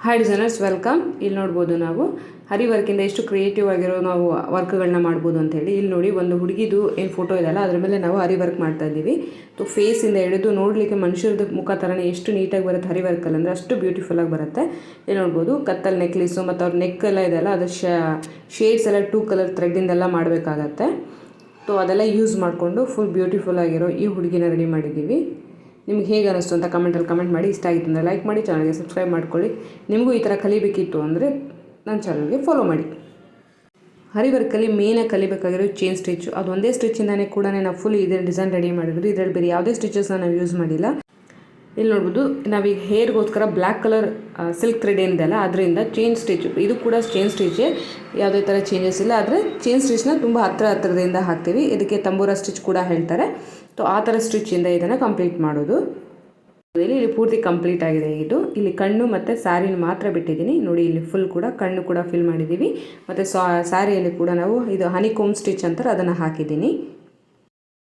Hi designers welcome. ಇಲ್ಲಿ ನೋಡ್ಬೋದು ನಾವು ಹರಿ ವರ್ಕಿಂದ ಎಷ್ಟು ಕ್ರಿಯೇಟಿವ್ ಆಗಿರೋ ನಾವು ವರ್ಕ್ಗಳನ್ನ ಮಾಡ್ಬೋದು ಅಂತೇಳಿ. ಇಲ್ಲಿ ನೋಡಿ ಒಂದು ಹುಡುಗಿದು ಏನು ಫೋಟೋ ಇದೆಯಲ್ಲ ಅದ್ರ ಮೇಲೆ ನಾವು ಹರಿ ವರ್ಕ್ ಮಾಡ್ತಾ ಇದ್ದೀವಿ. ಫೇಸಿಂದ ಹಿಡಿದು ನೋಡಲಿಕ್ಕೆ ಮನುಷ್ಯರದ್ದು ಮುಖ ಥರನೇ ಎಷ್ಟು ನೀಟಾಗಿ ಬರುತ್ತೆ ಹರಿ ವರ್ಕಲ್ಲಿ ಅಂದರೆ ಅಷ್ಟು ಬ್ಯೂಟಿಫುಲ್ಲಾಗಿ ಬರುತ್ತೆ. ಇಲ್ಲಿ ನೋಡ್ಬೋದು ಕತ್ತಲ್ ನೆಕ್ಲೇಸು ಮತ್ತು ಅವ್ರ ನೆಕ್ ಎಲ್ಲ ಇದೆಯಲ್ಲ ಅದು ಶೇಡ್ಸ್ ಎಲ್ಲ 2 ಕಲರ್ ಥ್ರೆಡ್ಡಿಂದೆಲ್ಲ ಮಾಡಬೇಕಾಗತ್ತೆ. ಅದೆಲ್ಲ ಯೂಸ್ ಮಾಡಿಕೊಂಡು ಫುಲ್ ಬ್ಯೂಟಿಫುಲ್ ಆಗಿರೋ ಈ ಹುಡುಗಿನ ರೆಡಿ ಮಾಡಿದ್ದೀವಿ. ನಿಮ್ಗೆ ಹೇಗೆ ಅನ್ನಿಸ್ತು ಅಂತ ಕಮೆಂಟಲ್ಲಿ ಕಮೆಂಟ್ ಮಾಡಿ. ಇಷ್ಟ ಆಗಿತ್ತು ಅಂದರೆ ಲೈಕ್ ಮಾಡಿ, ಚಾನಲ್ಗೆ ಸಬ್ಸ್ಕ್ರೈಬ್ ಮಾಡ್ಕೊಳ್ಳಿ. ನಿಮಗೂ ಈ ಥರ ಕಲಿಬೇಕಿತ್ತು ಅಂದರೆ ನನ್ನ ಚಾನಲ್ಗೆ ಫಾಲೋ ಮಾಡಿ. ಹರಿ ವರ್ಕಲ್ಲಿ ಮೇನಾಗಿ ಕಲಿಬೇಕಾಗಿರೋ ಚೈನ್ ಸ್ಟಿಚ್ಚು. ಅದು ಒಂದೇ ಸ್ಟಿಚ್ಚಿಂದಾನೇ ಕೂಡ ನಾವು ಫುಲ್ ಇದೇ ಡಿಸೈನ್ ರೆಡಿ ಮಾಡಿರೋದು. ಇದರಲ್ಲಿ ಬೇರೆ ಯಾವುದೇ ಸ್ಟಿಚಸ್ನ ನಾವು ಯೂಸ್ ಮಾಡಿಲ್ಲ. ಇಲ್ಲಿ ನೋಡ್ಬೋದು ನಾವೀಗ ಹೇರ್ಗೋಸ್ಕರ ಬ್ಲ್ಯಾಕ್ ಕಲರ್ ಸಿಲ್ಕ್ ಥ್ರೆಡ್ ಏನಿದೆಯಲ್ಲ ಅದರಿಂದ ಚೈನ್ ಸ್ಟಿಚ್, ಇದು ಕೂಡ ಚೈನ್ ಸ್ಟಿಚ್ಚೇ, ಯಾವುದೇ ಥರ ಚೇಂಜಸ್ ಇಲ್ಲ. ಆದರೆ ಚೈನ್ ಸ್ಟಿಚ್ನ ತುಂಬ ಹತ್ತಿರದಿಂದ ಹಾಕ್ತೀವಿ. ಇದಕ್ಕೆ ತಂಬೂರ ಸ್ಟಿಚ್ ಕೂಡ ಹೇಳ್ತಾರೆ. ಆ ಥರ ಸ್ಟಿಚ್ಚಿಂದ ಇದನ್ನು ಕಂಪ್ಲೀಟ್ ಮಾಡೋದು. ಇಲ್ಲಿ ಪೂರ್ತಿ ಕಂಪ್ಲೀಟ್ ಆಗಿದೆ. ಇದು ಇಲ್ಲಿ ಕಣ್ಣು ಮತ್ತು ಸ್ಯಾರಿನ ಮಾತ್ರ ಬಿಟ್ಟಿದ್ದೀನಿ ನೋಡಿ. ಇಲ್ಲಿ ಫುಲ್ ಕೂಡ ಕಣ್ಣು ಕೂಡ ಫಿಲ್ ಮಾಡಿದ್ದೀವಿ. ಮತ್ತು ಸ್ಯಾರಿಯಲ್ಲಿ ಕೂಡ ನಾವು ಇದು ಹನಿಕೋಮ್ ಸ್ಟಿಚ್ ಅಂತಾರೆ ಅದನ್ನು ಹಾಕಿದ್ದೀನಿ.